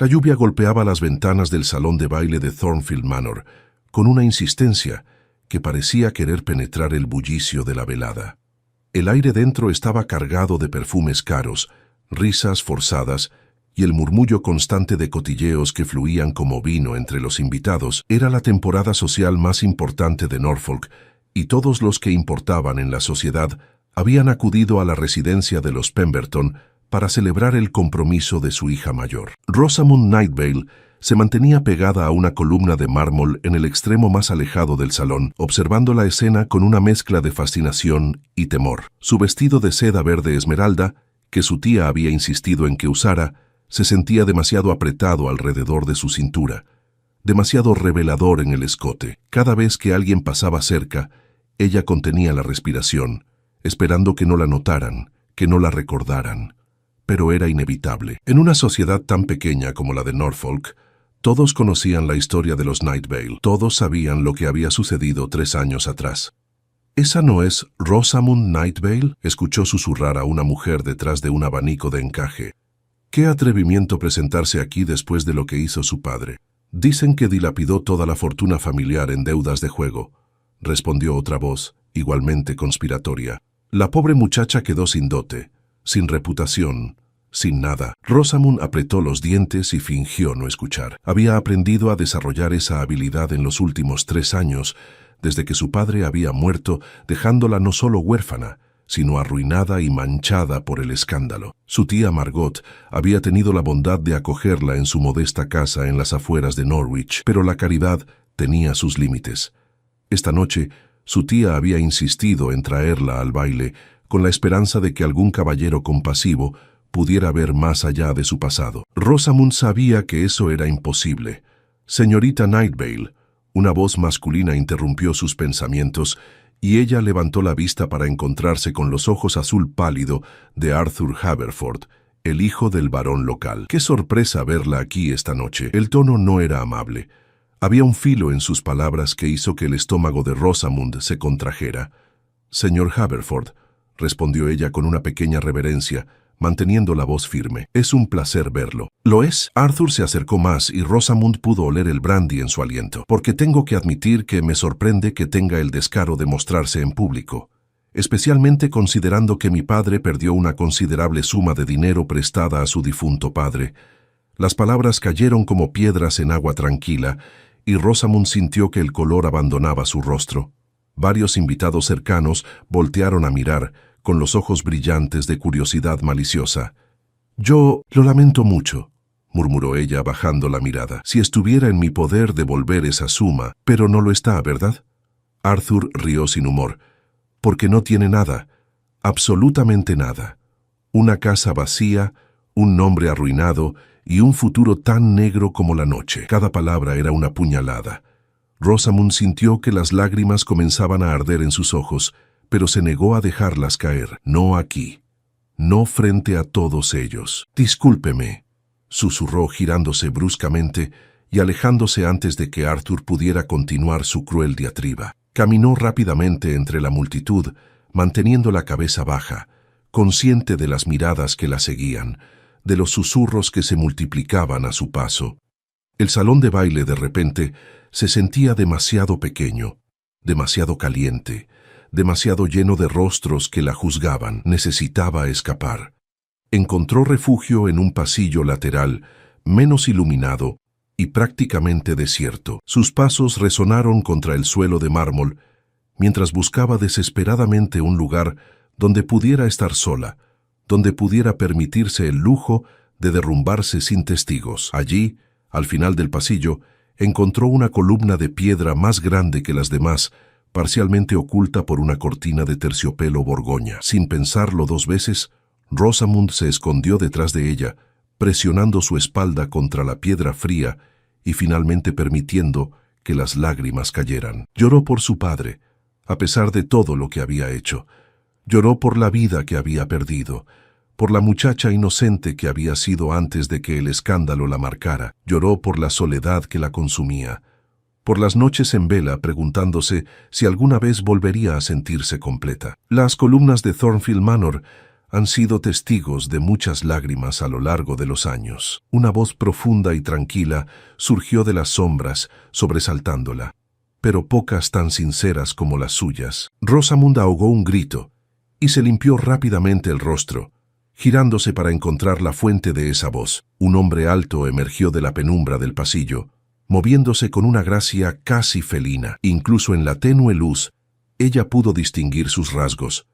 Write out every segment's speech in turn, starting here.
La lluvia golpeaba las ventanas del salón de baile de Thornfield Manor con una insistencia que parecía querer penetrar el bullicio de la velada. El aire dentro estaba cargado de perfumes caros, risas forzadas y el murmullo constante de cotilleos que fluían como vino entre los invitados. Era la temporada social más importante de Norfolk y todos los que importaban en la sociedad habían acudido a la residencia de los Pemberton para celebrar el compromiso de su hija mayor. Rosamund Nightvale se mantenía pegada a una columna de mármol en el extremo más alejado del salón, observando la escena con una mezcla de fascinación y temor. Su vestido de seda verde esmeralda, que su tía había insistido en que usara, se sentía demasiado apretado alrededor de su cintura, demasiado revelador en el escote. Cada vez que alguien pasaba cerca, ella contenía la respiración, esperando que no la notaran, que no la recordaran. Pero era inevitable. En una sociedad tan pequeña como la de Norfolk, todos conocían la historia de los Nightvale. Todos sabían lo que había sucedido 3 años atrás. ¿Esa no es Rosamund Nightvale?, escuchó susurrar a una mujer detrás de un abanico de encaje. «Qué atrevimiento presentarse aquí después de lo que hizo su padre. Dicen que dilapidó toda la fortuna familiar en deudas de juego», respondió otra voz, igualmente conspiratoria. La pobre muchacha quedó sin dote, sin reputación, sin nada. Rosamund apretó los dientes y fingió no escuchar. Había aprendido a desarrollar esa habilidad en los últimos 3 años, desde que su padre había muerto, dejándola no solo huérfana, sino arruinada y manchada por el escándalo. Su tía Margot había tenido la bondad de acogerla en su modesta casa en las afueras de Norwich, pero la caridad tenía sus límites. Esta noche, su tía había insistido en traerla al baile, con la esperanza de que algún caballero compasivo pudiera ver más allá de su pasado. Rosamund sabía que eso era imposible. «Señorita Nightvale», una voz masculina interrumpió sus pensamientos, y ella levantó la vista para encontrarse con los ojos azul pálido de Arthur Haverford, el hijo del barón local. «Qué sorpresa verla aquí esta noche». El tono no era amable. Había un filo en sus palabras que hizo que el estómago de Rosamund se contrajera. «Señor Haverford», respondió ella con una pequeña reverencia, manteniendo la voz firme. «Es un placer verlo». «¿Lo es?». Arthur se acercó más y Rosamund pudo oler el brandy en su aliento. «Porque tengo que admitir que me sorprende que tenga el descaro de mostrarse en público, especialmente considerando que mi padre perdió una considerable suma de dinero prestada a su difunto padre». Las palabras cayeron como piedras en agua tranquila, y Rosamund sintió que el color abandonaba su rostro. Varios invitados cercanos voltearon a mirar, con los ojos brillantes de curiosidad maliciosa. «Yo lo lamento mucho», murmuró ella bajando la mirada. «Si estuviera en mi poder devolver esa suma, pero no lo está, ¿verdad?». Arthur rió sin humor. «Porque no tiene nada, absolutamente nada. Una casa vacía, un nombre arruinado y un futuro tan negro como la noche». Cada palabra era una puñalada. Rosamund sintió que las lágrimas comenzaban a arder en sus ojos, pero se negó a dejarlas caer. «No aquí. No frente a todos ellos». «Discúlpeme», susurró girándose bruscamente y alejándose antes de que Arthur pudiera continuar su cruel diatriba. Caminó rápidamente entre la multitud, manteniendo la cabeza baja, consciente de las miradas que la seguían, de los susurros que se multiplicaban a su paso. El salón de baile de repente se sentía demasiado pequeño, demasiado caliente, demasiado lleno de rostros que la juzgaban. Necesitaba escapar. Encontró refugio en un pasillo lateral, menos iluminado y prácticamente desierto. Sus pasos resonaron contra el suelo de mármol, mientras buscaba desesperadamente un lugar donde pudiera estar sola, donde pudiera permitirse el lujo de derrumbarse sin testigos. Allí, al final del pasillo, encontró una columna de piedra más grande que las demás, parcialmente oculta por una cortina de terciopelo borgoña. Sin pensarlo 2 veces, Rosamund se escondió detrás de ella, presionando su espalda contra la piedra fría y finalmente permitiendo que las lágrimas cayeran. Lloró por su padre, a pesar de todo lo que había hecho. Lloró por la vida que había perdido, por la muchacha inocente que había sido antes de que el escándalo la marcara. Lloró por la soledad que la consumía, por las noches en vela preguntándose si alguna vez volvería a sentirse completa. Las columnas de Thornfield Manor han sido testigos de muchas lágrimas a lo largo de los años. Una voz profunda y tranquila surgió de las sombras, sobresaltándola, pero pocas tan sinceras como las suyas. Rosamund ahogó un grito y se limpió rápidamente el rostro, girándose para encontrar la fuente de esa voz. Un hombre alto emergió de la penumbra del pasillo, moviéndose con una gracia casi felina. Incluso en la tenue luz, ella pudo distinguir sus rasgos.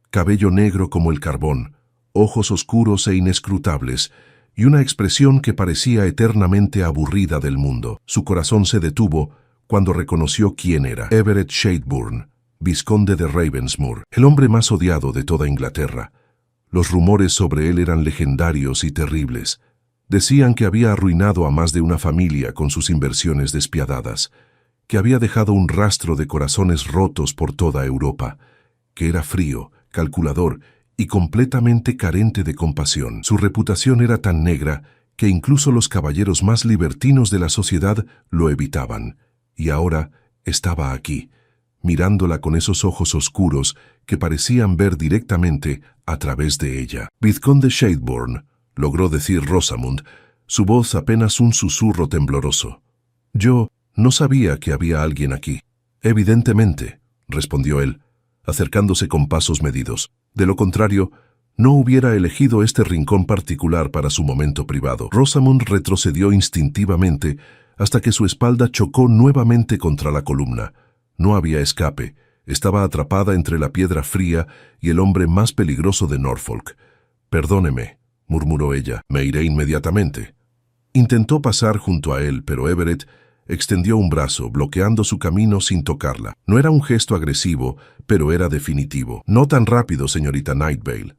Cabello negro como el carbón, ojos oscuros e inescrutables, y una expresión que parecía eternamente aburrida del mundo. Su corazón se detuvo cuando reconoció quién era. Everett Shelburne, vizconde de Ravensmoor, el hombre más odiado de toda Inglaterra. Los rumores sobre él eran legendarios y terribles. Decían que había arruinado a más de una familia con sus inversiones despiadadas, que había dejado un rastro de corazones rotos por toda Europa, que era frío, calculador y completamente carente de compasión. Su reputación era tan negra que incluso los caballeros más libertinos de la sociedad lo evitaban. Y ahora estaba aquí, mirándola con esos ojos oscuros que parecían ver directamente a través de ella. «Vizconde Shelburne», logró decir Rosamund, su voz apenas un susurro tembloroso. «Yo no sabía que había alguien aquí». «Evidentemente», respondió él, acercándose con pasos medidos. «De lo contrario, no hubiera elegido este rincón particular para su momento privado». Rosamund retrocedió instintivamente hasta que su espalda chocó nuevamente contra la columna. No había escape. Estaba atrapada entre la piedra fría y el hombre más peligroso de Norfolk. «Perdóneme», murmuró ella, «me iré inmediatamente». Intentó pasar junto a él, pero Everett extendió un brazo, bloqueando su camino sin tocarla. No era un gesto agresivo, pero era definitivo. «No tan rápido, señorita Nightvale»,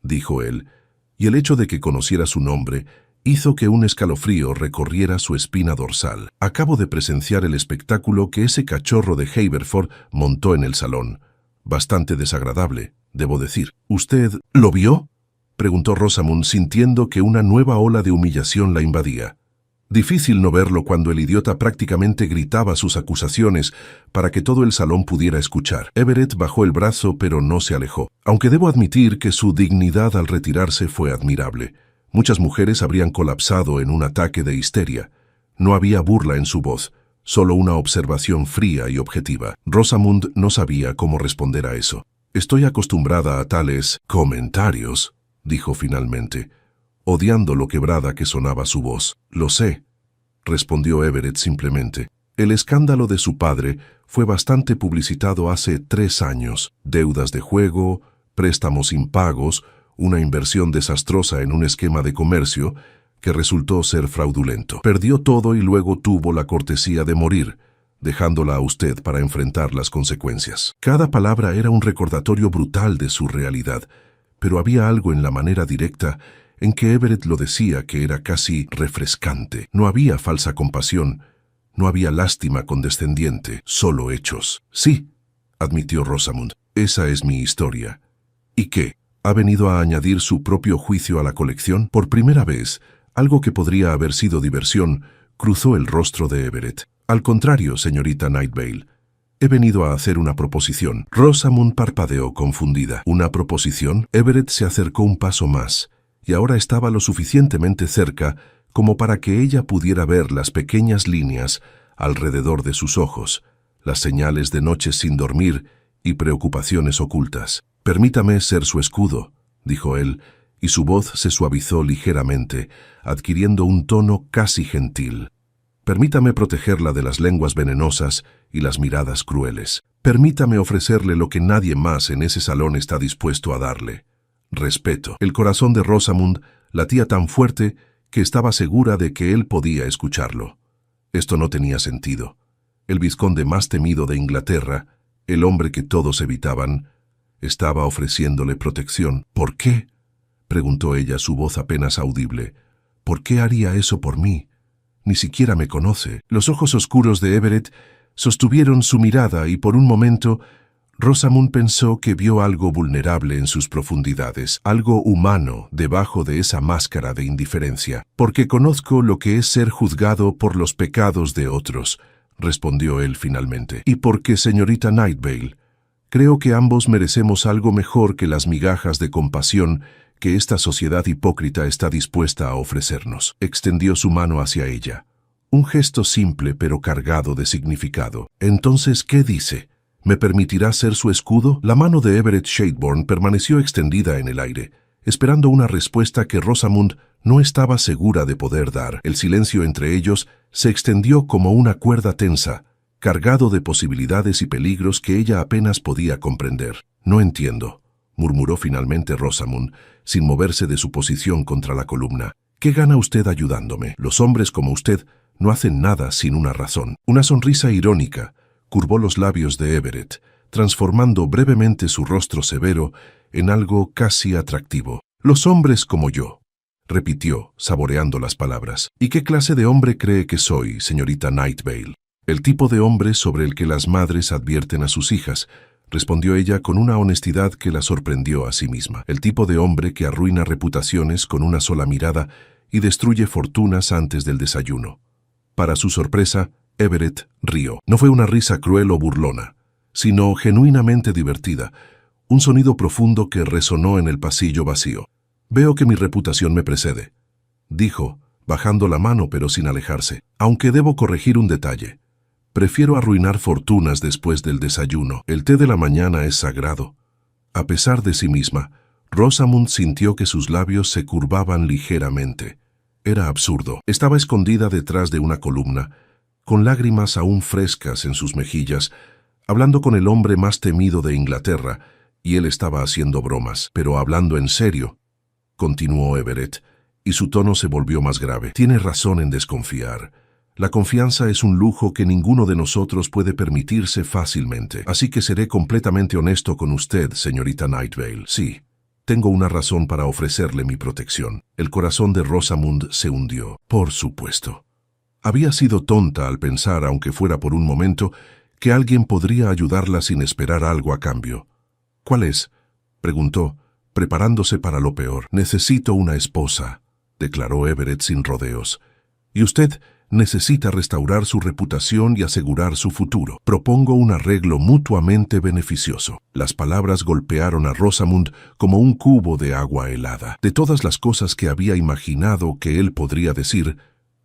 dijo él, y el hecho de que conociera su nombre hizo que un escalofrío recorriera su espina dorsal. «Acabo de presenciar el espectáculo que ese cachorro de Haverford montó en el salón. Bastante desagradable, debo decir». «¿Usted lo vio?», preguntó Rosamund, sintiendo que una nueva ola de humillación la invadía. Difícil no verlo cuando el idiota prácticamente gritaba sus acusaciones para que todo el salón pudiera escuchar. Everett bajó el brazo, pero no se alejó. Aunque debo admitir que su dignidad al retirarse fue admirable. Muchas mujeres habrían colapsado en un ataque de histeria. No había burla en su voz, solo una observación fría y objetiva. Rosamund no sabía cómo responder a eso. «Estoy acostumbrada a tales comentarios», dijo finalmente, odiando lo quebrada que sonaba su voz. «Lo sé», respondió Everett simplemente. «El escándalo de su padre fue bastante publicitado hace 3 años. Deudas de juego, préstamos impagos, una inversión desastrosa en un esquema de comercio que resultó ser fraudulento. Perdió todo y luego tuvo la cortesía de morir, dejándola a usted para enfrentar las consecuencias». Cada palabra era un recordatorio brutal de su realidad, pero había algo en la manera directa en que Everett lo decía que era casi refrescante. No había falsa compasión, no había lástima condescendiente, solo hechos. «Sí», admitió Rosamund, «esa es mi historia». «¿Y qué? ¿Ha venido a añadir su propio juicio a la colección?» Por primera vez, algo que podría haber sido diversión cruzó el rostro de Everett. «Al contrario, señorita Nightvale, he venido a hacer una proposición». Rosamund parpadeó confundida. «¿Una proposición?» Everett se acercó un paso más, y ahora estaba lo suficientemente cerca como para que ella pudiera ver las pequeñas líneas alrededor de sus ojos, las señales de noches sin dormir y preocupaciones ocultas. «Permítame ser su escudo», dijo él, y su voz se suavizó ligeramente, adquiriendo un tono casi gentil. «Permítame protegerla de las lenguas venenosas y las miradas crueles. Permítame ofrecerle lo que nadie más en ese salón está dispuesto a darle: respeto». El corazón de Rosamund latía tan fuerte que estaba segura de que él podía escucharlo. Esto no tenía sentido. El vizconde más temido de Inglaterra, el hombre que todos evitaban, estaba ofreciéndole protección. «¿Por qué?», preguntó ella, su voz apenas audible. «¿Por qué haría eso por mí? Ni siquiera me conoce». Los ojos oscuros de Everett sostuvieron su mirada y por un momento Rosamund pensó que vio algo vulnerable en sus profundidades, algo humano debajo de esa máscara de indiferencia. «Porque conozco lo que es ser juzgado por los pecados de otros», respondió él finalmente. «Y porque, señorita Nightvale, Creo que ambos merecemos algo mejor que las migajas de compasión que esta sociedad hipócrita está dispuesta a ofrecernos. Extendió su mano hacia ella. Un gesto simple pero cargado de significado. Entonces, ¿qué dice? ¿Me permitirá ser su escudo? La mano de Everett Shelburne permaneció extendida en el aire, esperando una respuesta que Rosamund no estaba segura de poder dar. El silencio entre ellos se extendió como una cuerda tensa, cargado de posibilidades y peligros que ella apenas podía comprender. No entiendo, murmuró finalmente Rosamund, sin moverse de su posición contra la columna. ¿Qué gana usted ayudándome? Los hombres como usted no hacen nada sin una razón. Una sonrisa irónica curvó los labios de Everett, transformando brevemente su rostro severo en algo casi atractivo. Los hombres como yo, repitió, saboreando las palabras. ¿Y qué clase de hombre cree que soy, señorita Nightvale? El tipo de hombre sobre el que las madres advierten a sus hijas, respondió ella con una honestidad que la sorprendió a sí misma. El tipo de hombre que arruina reputaciones con una sola mirada y destruye fortunas antes del desayuno. Para su sorpresa, Everett rió. No fue una risa cruel o burlona, sino genuinamente divertida, un sonido profundo que resonó en el pasillo vacío. Veo que mi reputación me precede, dijo, bajando la mano pero sin alejarse. Aunque debo corregir un detalle. Prefiero arruinar fortunas después del desayuno. El té de la mañana es sagrado. A pesar de sí misma, Rosamund sintió que sus labios se curvaban ligeramente. Era absurdo. Estaba escondida detrás de una columna, con lágrimas aún frescas en sus mejillas, hablando con el hombre más temido de Inglaterra, y él estaba haciendo bromas. Pero hablando en serio, continuó Everett, y su tono se volvió más grave. Tiene razón en desconfiar. La confianza es un lujo que ninguno de nosotros puede permitirse fácilmente. Así que seré completamente honesto con usted, señorita Nightvale. Sí, tengo una razón para ofrecerle mi protección. El corazón de Rosamund se hundió. Por supuesto. Había sido tonta al pensar, aunque fuera por un momento, que alguien podría ayudarla sin esperar algo a cambio. ¿Cuál es?, preguntó, preparándose para lo peor. Necesito una esposa, declaró Everett sin rodeos. Y usted necesita restaurar su reputación y asegurar su futuro. Propongo un arreglo mutuamente beneficioso. Las palabras golpearon a Rosamund como un cubo de agua helada. De todas las cosas que había imaginado que él podría decir,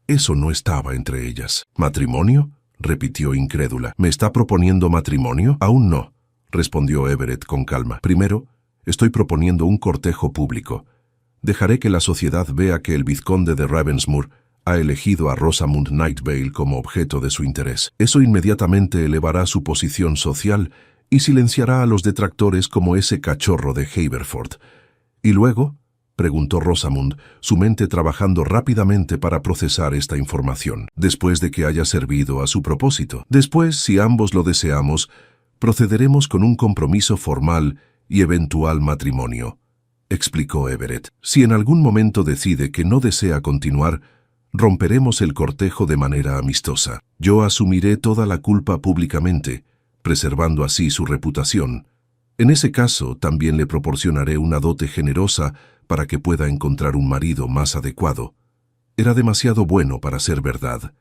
eso no estaba entre ellas. ¿Matrimonio?, repitió incrédula. ¿Me está proponiendo matrimonio? Aún no, respondió Everett con calma. Primero, estoy proponiendo un cortejo público. Dejaré que la sociedad vea que el vizconde de Ravensmoor ha elegido a Rosamund Nightvale como objeto de su interés. Eso inmediatamente elevará su posición social y silenciará a los detractores como ese cachorro de Haverford. ¿Y luego?, preguntó Rosamund, su mente trabajando rápidamente para procesar esta información. Después de que haya servido a su propósito. Después, si ambos lo deseamos, procederemos con un compromiso formal y eventual matrimonio, explicó Everett. Si en algún momento decide que no desea continuar, romperemos el cortejo de manera amistosa. Yo asumiré toda la culpa públicamente, preservando así su reputación. En ese caso, también le proporcionaré una dote generosa para que pueda encontrar un marido más adecuado. Era demasiado bueno para ser verdad.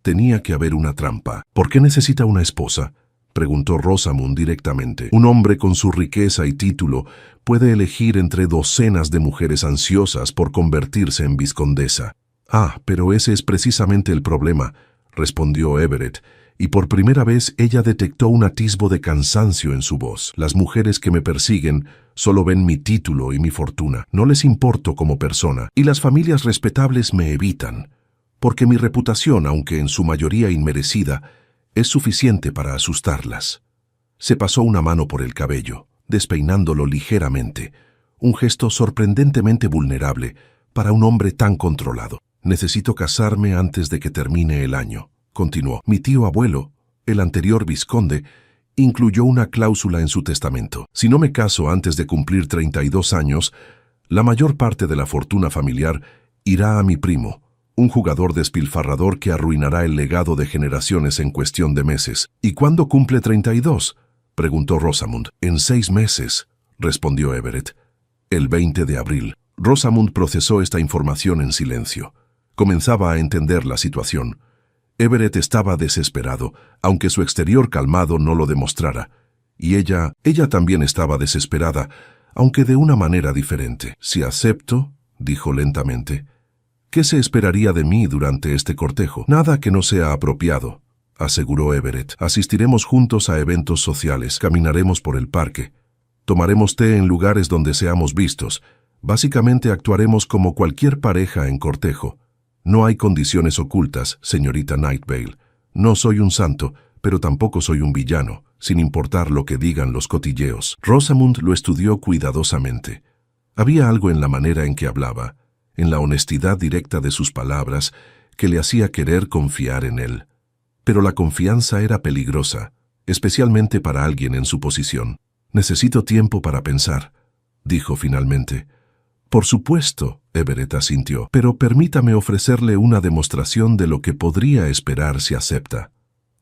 Tenía que haber una trampa. ¿Por qué necesita una esposa?, preguntó Rosamund directamente. Un hombre con su riqueza y título puede elegir entre docenas de mujeres ansiosas por convertirse en vizcondesa. Ah, pero ese es precisamente el problema, respondió Everett, y por primera vez ella detectó un atisbo de cansancio en su voz. Las mujeres que me persiguen solo ven mi título y mi fortuna. No les importo como persona, y las familias respetables me evitan, porque mi reputación, aunque en su mayoría inmerecida, es suficiente para asustarlas. Se pasó una mano por el cabello, despeinándolo ligeramente, un gesto sorprendentemente vulnerable para un hombre tan controlado. Necesito casarme antes de que termine el año, continuó. Mi tío abuelo, el anterior vizconde, incluyó una cláusula en su testamento. Si no me caso antes de cumplir 32 años, la mayor parte de la fortuna familiar irá a mi primo, un jugador despilfarrador que arruinará el legado de generaciones en cuestión de meses. ¿Y cuándo cumple 32? preguntó Rosamund. En 6 meses, respondió Everett. El 20 de abril. Rosamund procesó esta información en silencio. Comenzaba a entender la situación. Everett estaba desesperado, aunque su exterior calmado no lo demostrara, Y ella también estaba desesperada, aunque de una manera diferente. «Si acepto», dijo lentamente, «¿qué se esperaría de mí durante este cortejo?» «Nada que no sea apropiado», aseguró Everett. «Asistiremos juntos a eventos sociales, caminaremos por el parque, tomaremos té en lugares donde seamos vistos. Básicamente actuaremos como cualquier pareja en cortejo. No hay condiciones ocultas, señorita Night Vale. No soy un santo, pero tampoco soy un villano, sin importar lo que digan los cotilleos». Rosamund lo estudió cuidadosamente. Había algo en la manera en que hablaba, en la honestidad directa de sus palabras, que le hacía querer confiar en él. Pero la confianza era peligrosa, especialmente para alguien en su posición. «Necesito tiempo para pensar», dijo finalmente. «Por supuesto», Everett asintió, «pero permítame ofrecerle una demostración de lo que podría esperar si acepta».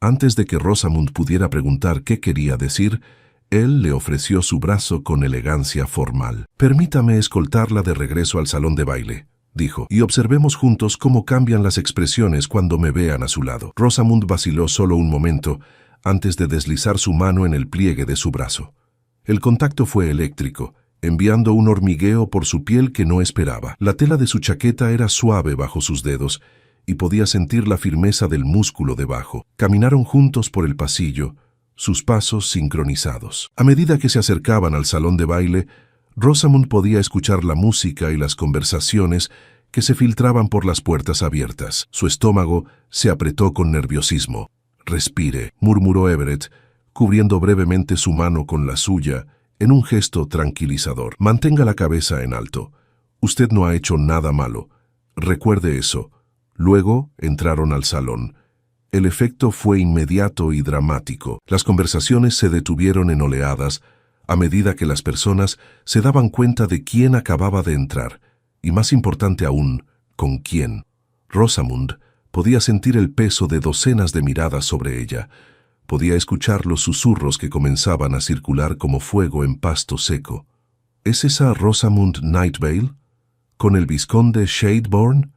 Antes de que Rosamund pudiera preguntar qué quería decir, él le ofreció su brazo con elegancia formal. «Permítame escoltarla de regreso al salón de baile», dijo, «y observemos juntos cómo cambian las expresiones cuando me vean a su lado». Rosamund vaciló solo un momento antes de deslizar su mano en el pliegue de su brazo. El contacto fue eléctrico, enviando un hormigueo por su piel que no esperaba. La tela de su chaqueta era suave bajo sus dedos y podía sentir la firmeza del músculo debajo. Caminaron juntos por el pasillo, sus pasos sincronizados. A medida que se acercaban al salón de baile, Rosamund podía escuchar la música y las conversaciones que se filtraban por las puertas abiertas. Su estómago se apretó con nerviosismo. «Respire», murmuró Everett, cubriendo brevemente su mano con la suya, en un gesto tranquilizador. «Mantenga la cabeza en alto. Usted no ha hecho nada malo. Recuerde eso». Luego entraron al salón. El efecto fue inmediato y dramático. Las conversaciones se detuvieron en oleadas a medida que las personas se daban cuenta de quién acababa de entrar, y más importante aún, con quién. Rosamund podía sentir el peso de docenas de miradas sobre ella. Podía escuchar los susurros que comenzaban a circular como fuego en pasto seco. ¿Es esa Rosamund Night Vale? ¿Con el vizconde Shadeborn?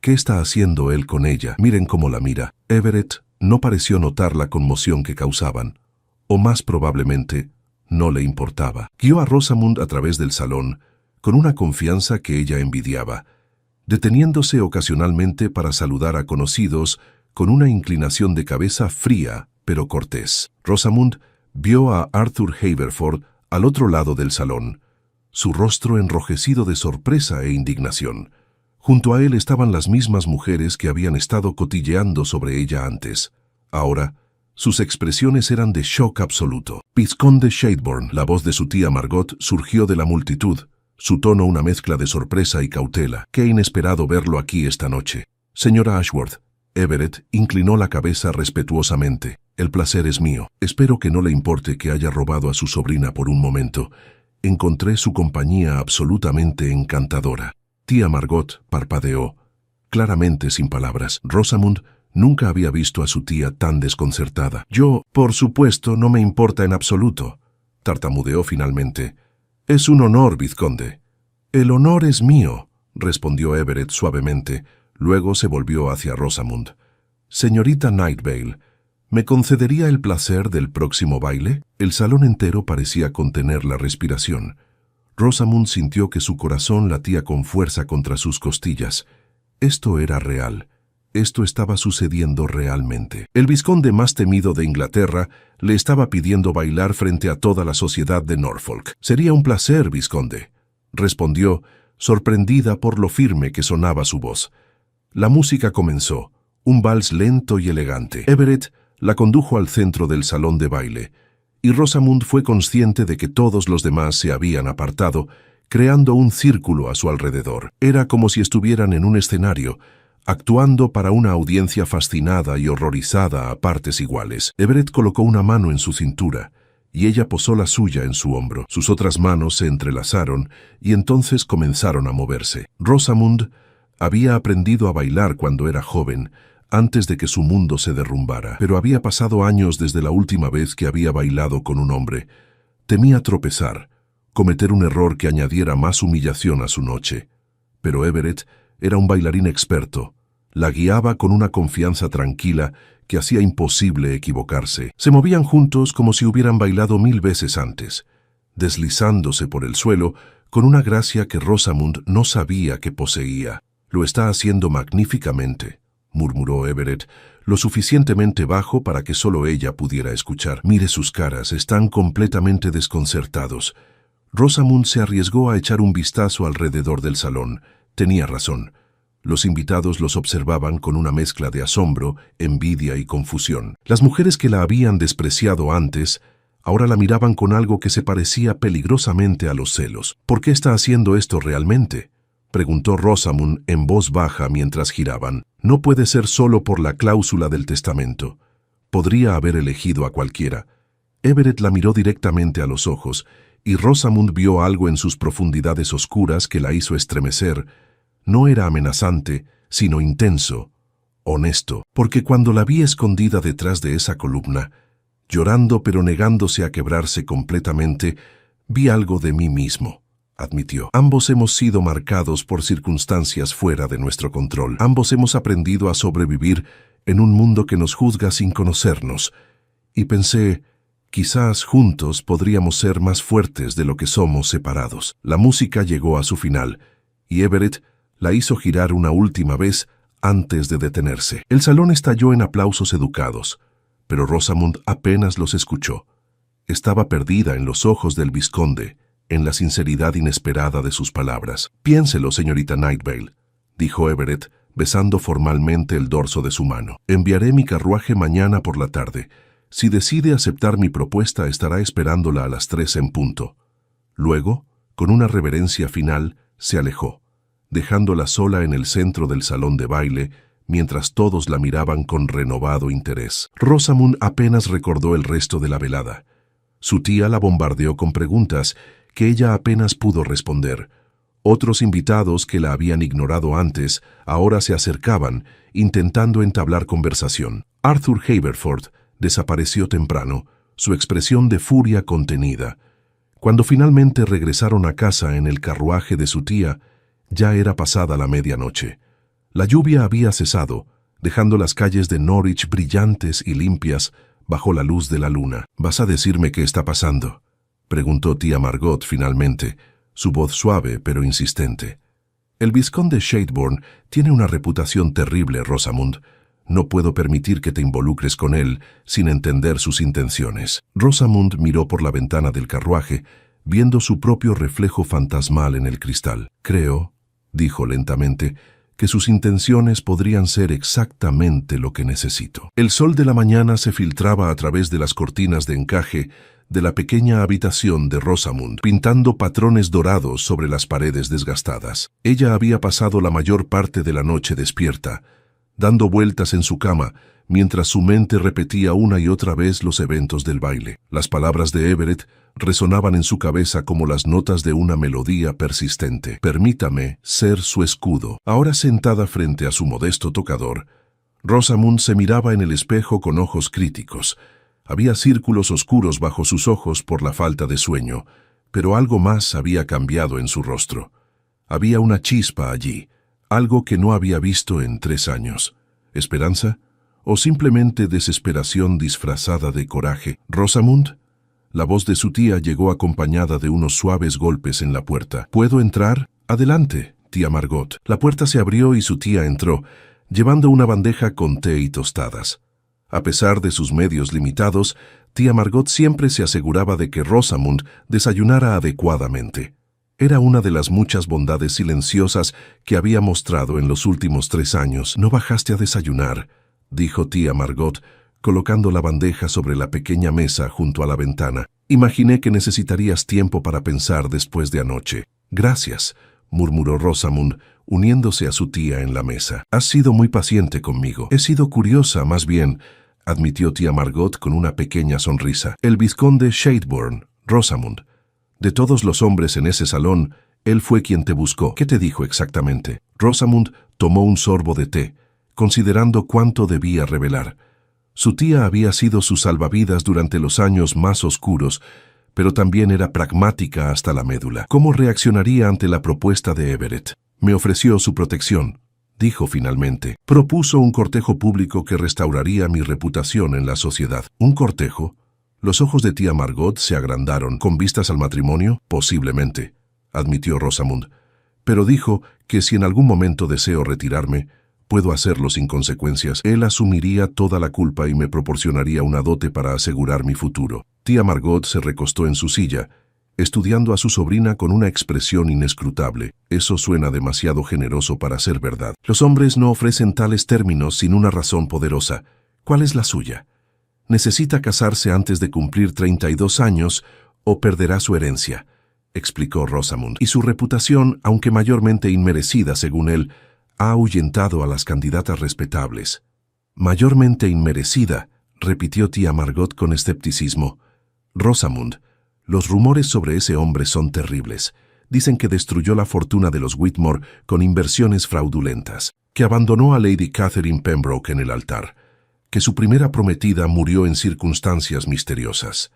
¿Qué está haciendo él con ella? Miren cómo la mira. Everett no pareció notar la conmoción que causaban, o más probablemente, no le importaba. Guió a Rosamund a través del salón, con una confianza que ella envidiaba, deteniéndose ocasionalmente para saludar a conocidos con una inclinación de cabeza fría pero cortés. Rosamund vio a Arthur Haverford al otro lado del salón, su rostro enrojecido de sorpresa e indignación. Junto a él estaban las mismas mujeres que habían estado cotilleando sobre ella antes. Ahora, sus expresiones eran de shock absoluto. «Vizconde Shadeborn», la voz de su tía Margot surgió de la multitud, su tono una mezcla de sorpresa y cautela. «Qué inesperado verlo aquí esta noche». «Señora Ashworth», Everett inclinó la cabeza respetuosamente. «El placer es mío. Espero que no le importe que haya robado a su sobrina por un momento. Encontré su compañía absolutamente encantadora». Tía Margot parpadeó, claramente sin palabras. Rosamund nunca había visto a su tía tan desconcertada. «Yo, por supuesto, no me importa en absoluto», tartamudeó finalmente. «Es un honor, vizconde». «El honor es mío», respondió Everett suavemente. Luego se volvió hacia Rosamund. «Señorita Night Vale, ¿me concedería el placer del próximo baile?» El salón entero parecía contener la respiración. Rosamund sintió que su corazón latía con fuerza contra sus costillas. Esto era real. Esto estaba sucediendo realmente. El vizconde más temido de Inglaterra le estaba pidiendo bailar frente a toda la sociedad de Norfolk. «Sería un placer, vizconde», respondió, sorprendida por lo firme que sonaba su voz. La música comenzó, un vals lento y elegante. Everett la condujo al centro del salón de baile, y Rosamund fue consciente de que todos los demás se habían apartado, creando un círculo a su alrededor. Era como si estuvieran en un escenario, actuando para una audiencia fascinada y horrorizada a partes iguales. Everett colocó una mano en su cintura, y ella posó la suya en su hombro. Sus otras manos se entrelazaron, y entonces comenzaron a moverse. Rosamund había aprendido a bailar cuando era joven, antes de que su mundo se derrumbara, pero había pasado años desde la última vez que había bailado con un hombre. Temía tropezar, cometer un error que añadiera más humillación a su noche. Pero Everett era un bailarín experto, La guiaba con una confianza tranquila que hacía imposible equivocarse. Se movían juntos como si hubieran bailado 1000 veces antes, deslizándose por el suelo con una gracia que Rosamund no sabía que poseía. «Lo está haciendo magníficamente», murmuró Everett, lo suficientemente bajo para que solo ella pudiera escuchar. «Mire sus caras, están completamente desconcertados». Rosamund se arriesgó a echar un vistazo alrededor del salón. Tenía razón. Los invitados los observaban con una mezcla de asombro, envidia y confusión. Las mujeres que la habían despreciado antes, ahora la miraban con algo que se parecía peligrosamente a los celos. «¿Por qué está haciendo esto realmente?», preguntó Rosamund en voz baja mientras giraban. «No puede ser solo por la cláusula del testamento. Podría haber elegido a cualquiera». Everett la miró directamente a los ojos, y Rosamund vio algo en sus profundidades oscuras que la hizo estremecer. No era amenazante, sino intenso, honesto, porque cuando la vi escondida detrás de esa columna, llorando pero negándose a quebrarse completamente, vi algo de mí mismo, admitió. «Ambos hemos sido marcados por circunstancias fuera de nuestro control. Ambos hemos aprendido a sobrevivir en un mundo que nos juzga sin conocernos. Y pensé, quizás juntos podríamos ser más fuertes de lo que somos separados». La música llegó a su final, y Everett la hizo girar una última vez antes de detenerse. El salón estalló en aplausos educados, pero Rosamund apenas los escuchó. Estaba perdida en los ojos del vizconde, en la sinceridad inesperada de sus palabras. «Piénselo, señorita Night Vale», dijo Everett, besando formalmente el dorso de su mano. «Enviaré mi carruaje mañana por la tarde. Si decide aceptar mi propuesta, estará esperándola a las 3 en punto». Luego, con una reverencia final, se alejó, dejándola sola en el centro del salón de baile, mientras todos la miraban con renovado interés. Rosamund apenas recordó el resto de la velada. Su tía la bombardeó con preguntas que ella apenas pudo responder. Otros invitados que la habían ignorado antes ahora se acercaban, intentando entablar conversación. Arthur Haverford desapareció temprano, su expresión de furia contenida. Cuando finalmente regresaron a casa en el carruaje de su tía, ya era pasada la medianoche. La lluvia había cesado, dejando las calles de Norwich brillantes y limpias bajo la luz de la luna. «¿Vas a decirme qué está pasando?», preguntó tía Margot finalmente, su voz suave pero insistente. «El vizconde Shelburne tiene una reputación terrible, Rosamund. No puedo permitir que te involucres con él sin entender sus intenciones». Rosamund miró por la ventana del carruaje, viendo su propio reflejo fantasmal en el cristal. «Creo», dijo lentamente, «que sus intenciones podrían ser exactamente lo que necesito». El sol de la mañana se filtraba a través de las cortinas de encaje de la pequeña habitación de Rosamund, pintando patrones dorados sobre las paredes desgastadas. Ella había pasado la mayor parte de la noche despierta, dando vueltas en su cama, mientras su mente repetía una y otra vez los eventos del baile. Las palabras de Everett resonaban en su cabeza como las notas de una melodía persistente. «Permítame ser su escudo». Ahora sentada frente a su modesto tocador, Rosamund se miraba en el espejo con ojos críticos. Había círculos oscuros bajo sus ojos por la falta de sueño, pero algo más había cambiado en su rostro. Había una chispa allí, algo que no había visto en 3 años. ¿Esperanza? ¿O simplemente desesperación disfrazada de coraje? «Rosamund». La voz de su tía llegó acompañada de unos suaves golpes en la puerta. «¿Puedo entrar?» «Adelante, tía Margot». La puerta se abrió y su tía entró, llevando una bandeja con té y tostadas. A pesar de sus medios limitados, tía Margot siempre se aseguraba de que Rosamund desayunara adecuadamente. Era una de las muchas bondades silenciosas que había mostrado en los últimos 3 años. «No bajaste a desayunar», dijo tía Margot, colocando la bandeja sobre la pequeña mesa junto a la ventana. «Imaginé que necesitarías tiempo para pensar después de anoche». «Gracias», murmuró Rosamund, uniéndose a su tía en la mesa. «Has sido muy paciente conmigo». «He sido curiosa, más bien», admitió tía Margot con una pequeña sonrisa. «El vizconde Shelburne, Rosamund. De todos los hombres en ese salón, él fue quien te buscó». «¿Qué te dijo exactamente?» Rosamund tomó un sorbo de té, considerando cuánto debía revelar. Su tía había sido su salvavidas durante los años más oscuros, pero también era pragmática hasta la médula. ¿Cómo reaccionaría ante la propuesta de Everett? «Me ofreció su protección», dijo finalmente. Propuso un cortejo público que restauraría mi reputación en la sociedad. ¿Un cortejo? Los ojos de tía Margot se agrandaron. ¿Con vistas al matrimonio? Posiblemente, admitió Rosamund. Pero dijo que si en algún momento deseo retirarme, puedo hacerlo sin consecuencias. Él asumiría toda la culpa y me proporcionaría una dote para asegurar mi futuro. Tía Margot se recostó en su silla, estudiando a su sobrina con una expresión inescrutable. Eso suena demasiado generoso para ser verdad. Los hombres no ofrecen tales términos sin una razón poderosa. ¿Cuál es la suya? Necesita casarse antes de cumplir 32 años o perderá su herencia, explicó Rosamund. Y su reputación, aunque mayormente inmerecida según él, ha ahuyentado a las candidatas respetables. Mayormente inmerecida, repitió tía Margot con escepticismo. Rosamund, los rumores sobre ese hombre son terribles. Dicen que destruyó la fortuna de los Whitmore con inversiones fraudulentas, que abandonó a Lady Catherine Pembroke en el altar, que su primera prometida murió en circunstancias misteriosas.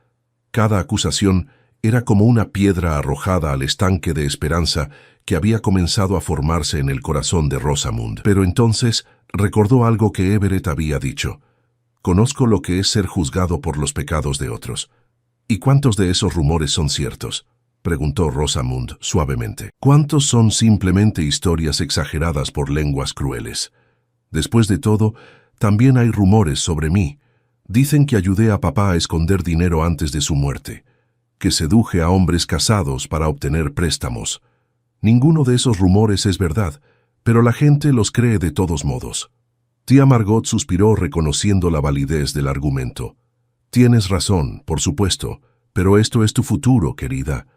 Cada acusación era como una piedra arrojada al estanque de esperanza que había comenzado a formarse en el corazón de Rosamund. Pero entonces recordó algo que Everett había dicho. Conozco lo que es ser juzgado por los pecados de otros. ¿Y cuántos de esos rumores son ciertos?, preguntó Rosamund suavemente. ¿Cuántos son simplemente historias exageradas por lenguas crueles? Después de todo, también hay rumores sobre mí. Dicen que ayudé a papá a esconder dinero antes de su muerte, que seduje a hombres casados para obtener préstamos. Ninguno de esos rumores es verdad, pero la gente los cree de todos modos. Tía Margot suspiró reconociendo la validez del argumento. Tienes razón, por supuesto, pero esto es tu futuro, querida,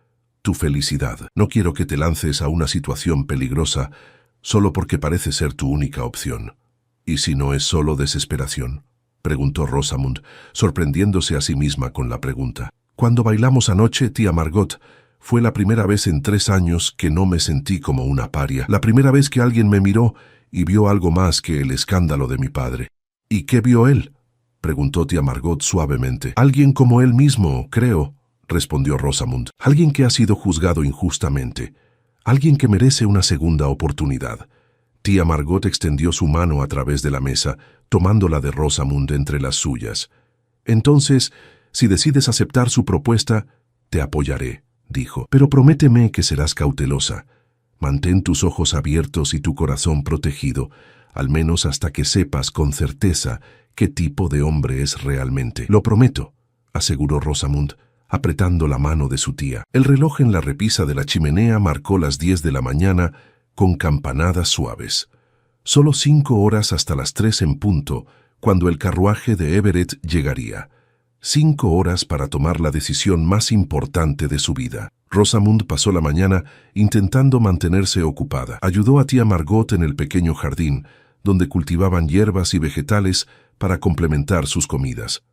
tu felicidad. No quiero que te lances a una situación peligrosa solo porque parece ser tu única opción. ¿Y si no es solo desesperación?, preguntó Rosamund, sorprendiéndose a sí misma con la pregunta. Cuando bailamos anoche, tía Margot, fue la primera vez en 3 años que no me sentí como una paria. La primera vez que alguien me miró y vio algo más que el escándalo de mi padre. ¿Y qué vio él?, preguntó tía Margot suavemente. Alguien como él mismo, creo, respondió Rosamund. Alguien que ha sido juzgado injustamente. Alguien que merece una segunda oportunidad. Tía Margot extendió su mano a través de la mesa, tomándola de Rosamund entre las suyas. Entonces, si decides aceptar su propuesta, te apoyaré, dijo. Pero prométeme que serás cautelosa. Mantén tus ojos abiertos y tu corazón protegido, al menos hasta que sepas con certeza qué tipo de hombre es realmente. Lo prometo, aseguró Rosamund, apretando la mano de su tía. El reloj en la repisa de la chimenea marcó las 10 de la mañana con campanadas suaves. Solo 5 horas hasta las 3 en punto, cuando el carruaje de Everett llegaría. 5 horas para tomar la decisión más importante de su vida. Rosamund pasó la mañana intentando mantenerse ocupada. Ayudó a tía Margot en el pequeño jardín, donde cultivaban hierbas y vegetales para complementar sus comidas.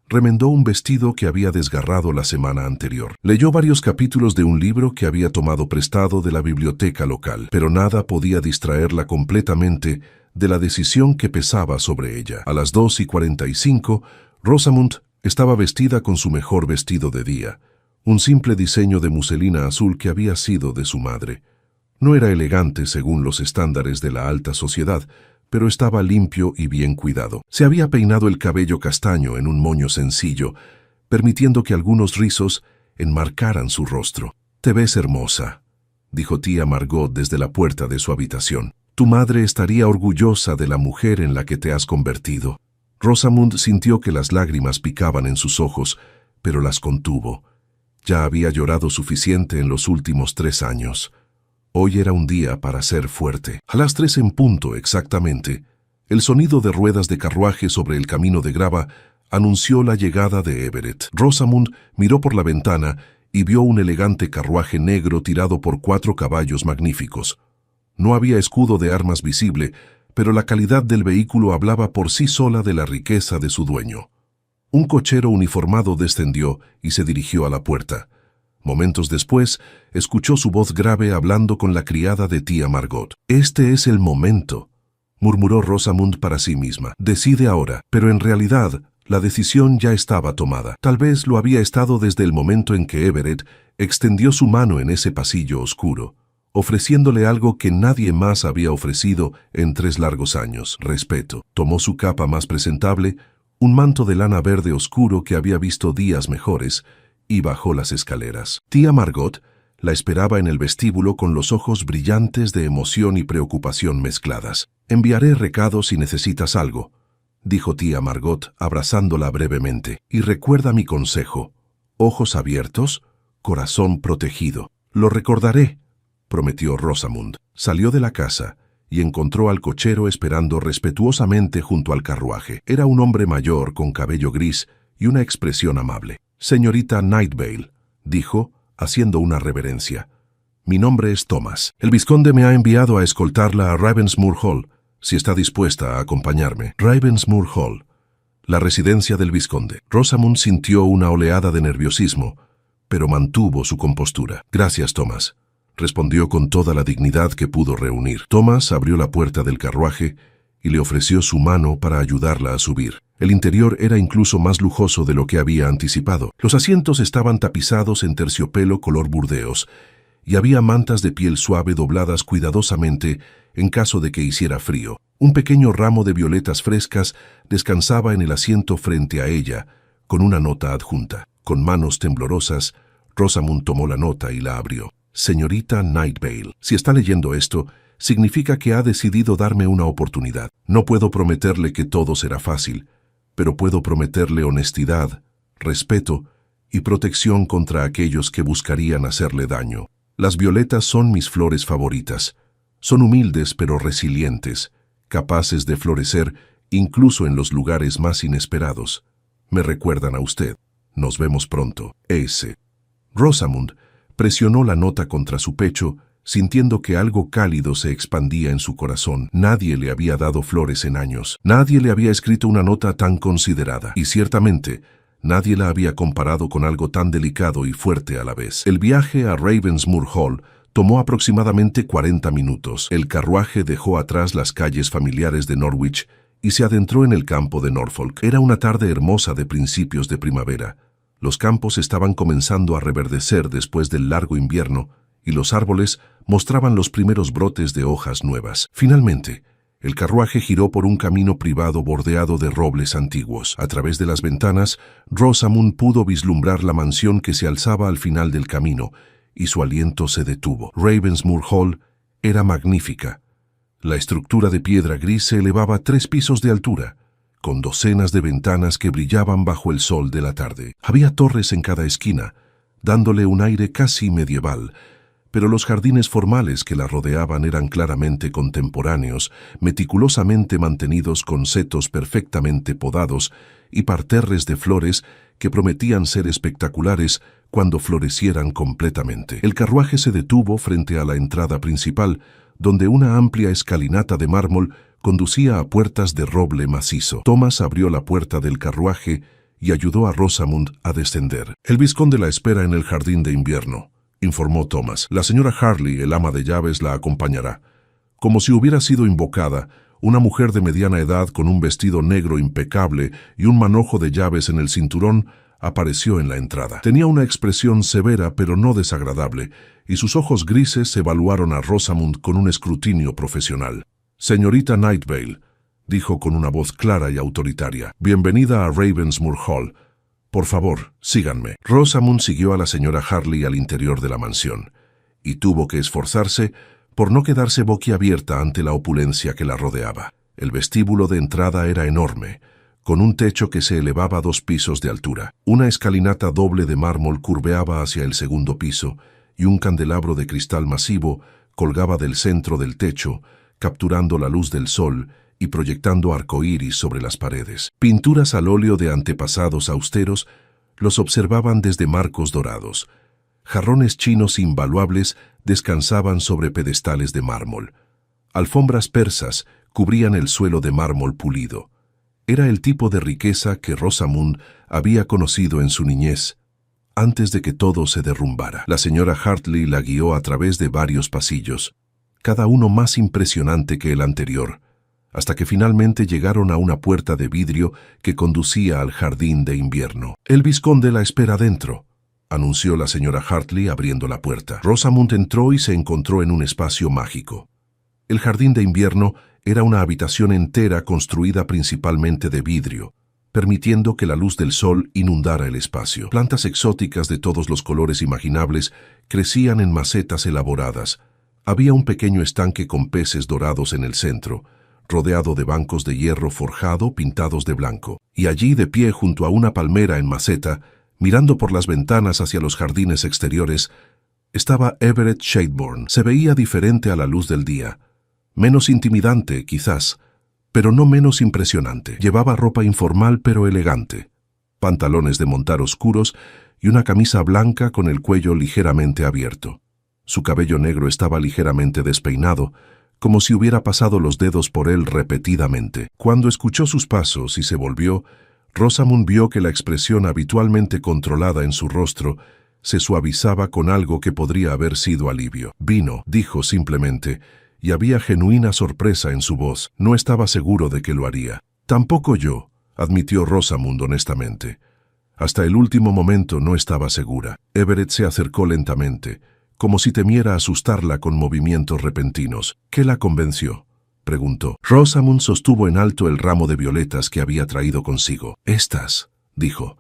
Remendó un vestido que había desgarrado la semana anterior. Leyó varios capítulos de un libro que había tomado prestado de la biblioteca local, pero nada podía distraerla completamente de la decisión que pesaba sobre ella. A las 2:45, Rosamund estaba vestida con su mejor vestido de día, un simple diseño de muselina azul que había sido de su madre. No era elegante según los estándares de la alta sociedad, pero estaba limpio y bien cuidado. Se había peinado el cabello castaño en un moño sencillo, permitiendo que algunos rizos enmarcaran su rostro. «Te ves hermosa», dijo tía Margot desde la puerta de su habitación. «Tu madre estaría orgullosa de la mujer en la que te has convertido». Rosamund sintió que las lágrimas picaban en sus ojos, pero las contuvo. Ya había llorado suficiente en los últimos 3 años. Hoy era un día para ser fuerte. A las 3 en punto exactamente, el sonido de ruedas de carruaje sobre el camino de grava anunció la llegada de Everett. Rosamund miró por la ventana y vio un elegante carruaje negro tirado por 4 caballos magníficos. No había escudo de armas visible, pero la calidad del vehículo hablaba por sí sola de la riqueza de su dueño. Un cochero uniformado descendió y se dirigió a la puerta. Momentos después, escuchó su voz grave hablando con la criada de tía Margot. «Este es el momento», murmuró Rosamund para sí misma. «Decide ahora», pero en realidad la decisión ya estaba tomada. Tal vez lo había estado desde el momento en que Everett extendió su mano en ese pasillo oscuro, ofreciéndole algo que nadie más había ofrecido en 3 largos años: respeto. Tomó su capa más presentable, un manto de lana verde oscuro que había visto días mejores, y bajó las escaleras. Tía Margot la esperaba en el vestíbulo con los ojos brillantes de emoción y preocupación mezcladas. «Enviaré recados si necesitas algo», dijo tía Margot, abrazándola brevemente. «Y recuerda mi consejo: ojos abiertos, corazón protegido». «Lo recordaré», prometió Rosamund. Salió de la casa y encontró al cochero esperando respetuosamente junto al carruaje. Era un hombre mayor con cabello gris y una expresión amable. «Señorita Nightvale», dijo, haciendo una reverencia. «Mi nombre es Thomas. El vizconde me ha enviado a escoltarla a Ravensmoor Hall, si está dispuesta a acompañarme». Ravensmoor Hall, la residencia del vizconde. Rosamund sintió una oleada de nerviosismo, pero mantuvo su compostura. «Gracias, Thomas», respondió con toda la dignidad que pudo reunir. Thomas abrió la puerta del carruaje y le ofreció su mano para ayudarla a subir. El interior era incluso más lujoso de lo que había anticipado. Los asientos estaban tapizados en terciopelo color burdeos, y había mantas de piel suave dobladas cuidadosamente en caso de que hiciera frío. Un pequeño ramo de violetas frescas descansaba en el asiento frente a ella, con una nota adjunta. Con manos temblorosas, Rosamund tomó la nota y la abrió. «Señorita Nightvale, si está leyendo esto, significa que ha decidido darme una oportunidad. No puedo prometerle que todo será fácil, pero puedo prometerle honestidad, respeto y protección contra aquellos que buscarían hacerle daño. Las violetas son mis flores favoritas. Son humildes pero resilientes, capaces de florecer incluso en los lugares más inesperados. Me recuerdan a usted. Nos vemos pronto. S». Rosamund presionó la nota contra su pecho, sintiendo que algo cálido se expandía en su corazón. Nadie le había dado flores en años. Nadie le había escrito una nota tan considerada. Y ciertamente, nadie la había comparado con algo tan delicado y fuerte a la vez. El viaje a Ravensmoor Hall tomó aproximadamente 40 minutos. El carruaje dejó atrás las calles familiares de Norwich y se adentró en el campo de Norfolk. Era una tarde hermosa de principios de primavera. Los campos estaban comenzando a reverdecer después del largo invierno, y los árboles mostraban los primeros brotes de hojas nuevas. Finalmente, el carruaje giró por un camino privado bordeado de robles antiguos. A través de las ventanas, Rosamund pudo vislumbrar la mansión que se alzaba al final del camino, y su aliento se detuvo. Ravensmoor Hall era magnífica. La estructura de piedra gris se elevaba 3 pisos de altura, con docenas de ventanas que brillaban bajo el sol de la tarde. Había torres en cada esquina, dándole un aire casi medieval, pero los jardines formales que la rodeaban eran claramente contemporáneos, meticulosamente mantenidos con setos perfectamente podados y parterres de flores que prometían ser espectaculares cuando florecieran completamente. El carruaje se detuvo frente a la entrada principal, donde una amplia escalinata de mármol conducía a puertas de roble macizo. Thomas abrió la puerta del carruaje y ayudó a Rosamund a descender. «El vizconde la espera en el jardín de invierno», informó Thomas. «La señora Harley, el ama de llaves, la acompañará». Como si hubiera sido invocada, una mujer de mediana edad con un vestido negro impecable y un manojo de llaves en el cinturón apareció en la entrada. Tenía una expresión severa pero no desagradable, y sus ojos grises evaluaron a Rosamund con un escrutinio profesional. «Señorita Nightvale», dijo con una voz clara y autoritaria, «bienvenida a Ravensmoor Hall. Por favor, síganme». Rosamund siguió a la señora Harley al interior de la mansión, y tuvo que esforzarse por no quedarse boquiabierta ante la opulencia que la rodeaba. El vestíbulo de entrada era enorme, con un techo que se elevaba a 2 pisos de altura. Una escalinata doble de mármol curveaba hacia el segundo piso, y un candelabro de cristal masivo colgaba del centro del techo, capturando la luz del sol y proyectando arcoíris sobre las paredes. Pinturas al óleo de antepasados austeros los observaban desde marcos dorados. Jarrones chinos invaluables descansaban sobre pedestales de mármol. Alfombras persas cubrían el suelo de mármol pulido. Era el tipo de riqueza que Rosamund había conocido en su niñez, antes de que todo se derrumbara. La señora Hartley la guió a través de varios pasillos, cada uno más impresionante que el anterior, hasta que finalmente llegaron a una puerta de vidrio que conducía al jardín de invierno. «El vizconde la espera dentro», anunció la señora Hartley abriendo la puerta. Rosamund entró y se encontró en un espacio mágico. El jardín de invierno era una habitación entera construida principalmente de vidrio, permitiendo que la luz del sol inundara el espacio. Plantas exóticas de todos los colores imaginables crecían en macetas elaboradas. Había un pequeño estanque con peces dorados en el centro, rodeado de bancos de hierro forjado pintados de blanco. Y allí, de pie junto a una palmera en maceta, mirando por las ventanas hacia los jardines exteriores, estaba Everett Shelburne. Se veía diferente a la luz del día. Menos intimidante, quizás, pero no menos impresionante. Llevaba ropa informal pero elegante, pantalones de montar oscuros y una camisa blanca con el cuello ligeramente abierto. Su cabello negro estaba ligeramente despeinado, como si hubiera pasado los dedos por él repetidamente. Cuando escuchó sus pasos y se volvió, Rosamund vio que la expresión habitualmente controlada en su rostro se suavizaba con algo que podría haber sido alivio. «Vino», dijo simplemente, y había genuina sorpresa en su voz. No estaba seguro de que lo haría. «Tampoco yo», admitió Rosamund honestamente. Hasta el último momento no estaba segura. Everett se acercó lentamente, como si temiera asustarla con movimientos repentinos. «¿Qué la convenció?», preguntó. Rosamund sostuvo en alto el ramo de violetas que había traído consigo. «Estas», dijo,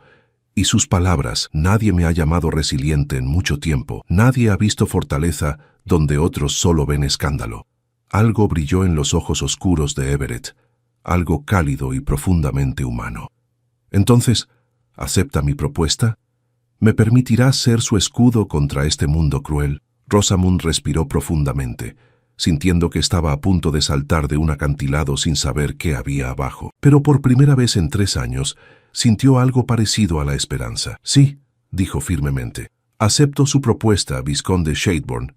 y sus palabras: «Nadie me ha llamado resiliente en mucho tiempo. Nadie ha visto fortaleza donde otros solo ven escándalo». Algo brilló en los ojos oscuros de Everett, algo cálido y profundamente humano. «Entonces, ¿acepta mi propuesta? ¿Me permitirá ser su escudo contra este mundo cruel?» Rosamund respiró profundamente, sintiendo que estaba a punto de saltar de un acantilado sin saber qué había abajo. Pero por primera vez en 3 años, sintió algo parecido a la esperanza. «Sí», dijo firmemente, «acepto su propuesta, vizconde Shelburne.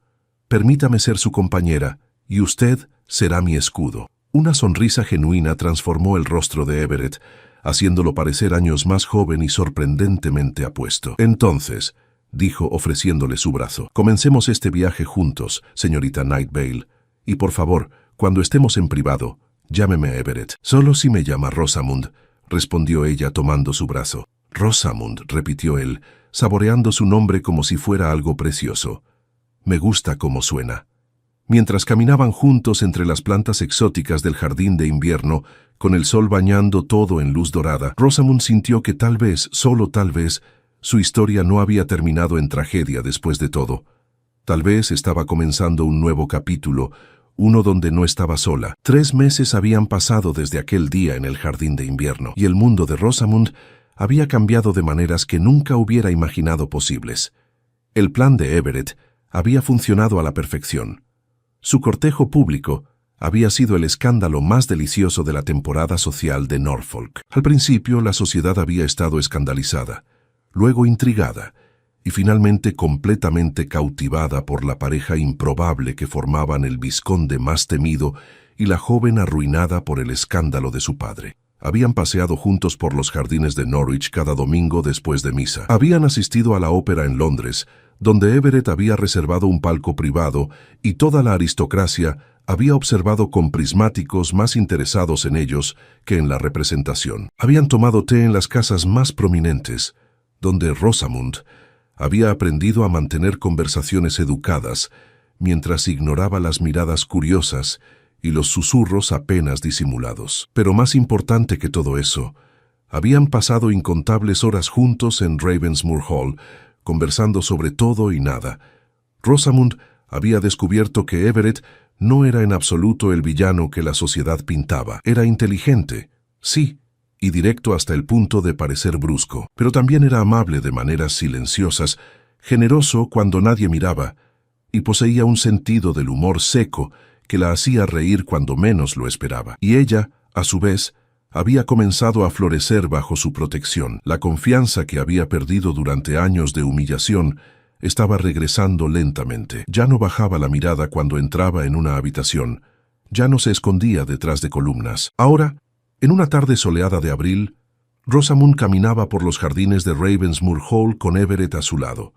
Permítame ser su compañera, y usted será mi escudo». Una sonrisa genuina transformó el rostro de Everett, haciéndolo parecer años más joven y sorprendentemente apuesto. «Entonces», dijo ofreciéndole su brazo, «comencemos este viaje juntos, señorita Night Vale, y por favor, cuando estemos en privado, llámeme Everett». «Solo si me llama Rosamund», respondió ella tomando su brazo. «Rosamund», repitió él, saboreando su nombre como si fuera algo precioso. «Me gusta cómo suena». Mientras caminaban juntos entre las plantas exóticas del jardín de invierno, con el sol bañando todo en luz dorada, Rosamund sintió que tal vez, solo tal vez, su historia no había terminado en tragedia después de todo. Tal vez estaba comenzando un nuevo capítulo, uno donde no estaba sola. 3 meses habían pasado desde aquel día en el jardín de invierno, y el mundo de Rosamund había cambiado de maneras que nunca hubiera imaginado posibles. El plan de Everett había funcionado a la perfección. Su cortejo público había sido el escándalo más delicioso de la temporada social de Norfolk. Al principio la sociedad había estado escandalizada, luego intrigada, y finalmente completamente cautivada por la pareja improbable que formaban el vizconde más temido y la joven arruinada por el escándalo de su padre. Habían paseado juntos por los jardines de Norwich cada domingo después de misa. Habían asistido a la ópera en Londres, donde Everett había reservado un palco privado y toda la aristocracia había observado con prismáticos más interesados en ellos que en la representación. Habían tomado té en las casas más prominentes, donde Rosamund había aprendido a mantener conversaciones educadas mientras ignoraba las miradas curiosas y los susurros apenas disimulados. Pero más importante que todo eso, habían pasado incontables horas juntos en Ravensmoor Hall, conversando sobre todo y nada. Rosamund había descubierto que Everett no era en absoluto el villano que la sociedad pintaba. Era inteligente, sí, y directo hasta el punto de parecer brusco, pero también era amable de maneras silenciosas, generoso cuando nadie miraba, y poseía un sentido del humor seco que la hacía reír cuando menos lo esperaba. Y ella, a su vez, había comenzado a florecer bajo su protección. La confianza que había perdido durante años de humillación estaba regresando lentamente. Ya no bajaba la mirada cuando entraba en una habitación. Ya no se escondía detrás de columnas. Ahora, en una tarde soleada de abril, Rosamund caminaba por los jardines de Ravensmoor Hall con Everett a su lado.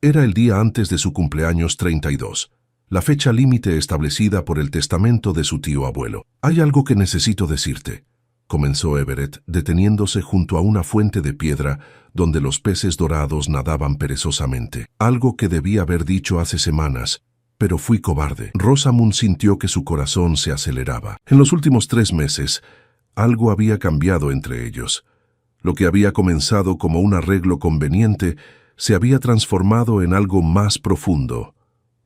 Era el día antes de su cumpleaños 32, la fecha límite establecida por el testamento de su tío abuelo. «Hay algo que necesito decirte», comenzó Everett, deteniéndose junto a una fuente de piedra donde los peces dorados nadaban perezosamente. Algo que debía haber dicho hace semanas, pero fui cobarde. Rosamund sintió que su corazón se aceleraba. En los últimos 3 meses, algo había cambiado entre ellos. Lo que había comenzado como un arreglo conveniente se había transformado en algo más profundo,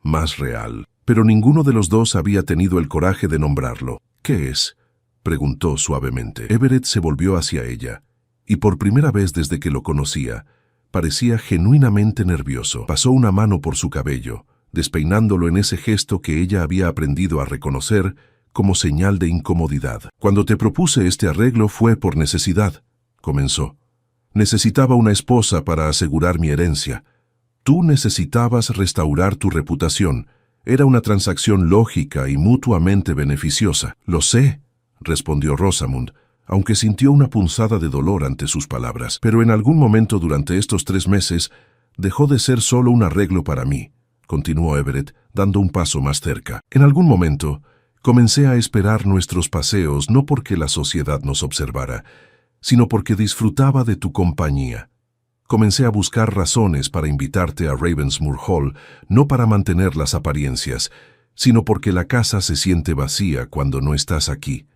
más real. Pero ninguno de los dos había tenido el coraje de nombrarlo. ¿Qué es?, preguntó suavemente. Everett se volvió hacia ella, y por primera vez desde que lo conocía, parecía genuinamente nervioso. Pasó una mano por su cabello, despeinándolo en ese gesto que ella había aprendido a reconocer como señal de incomodidad. Cuando te propuse este arreglo fue por necesidad, comenzó. Necesitaba una esposa para asegurar mi herencia. Tú necesitabas restaurar tu reputación. Era una transacción lógica y mutuamente beneficiosa. Lo sé, respondió Rosamund, aunque sintió una punzada de dolor ante sus palabras. Pero en algún momento durante estos 3 meses dejó de ser solo un arreglo para mí, continuó Everett, dando un paso más cerca. En algún momento comencé a esperar nuestros paseos no porque la sociedad nos observara, sino porque disfrutaba de tu compañía. Comencé a buscar razones para invitarte a Ravensmoor Hall, no para mantener las apariencias, sino porque la casa se siente vacía cuando no estás aquí.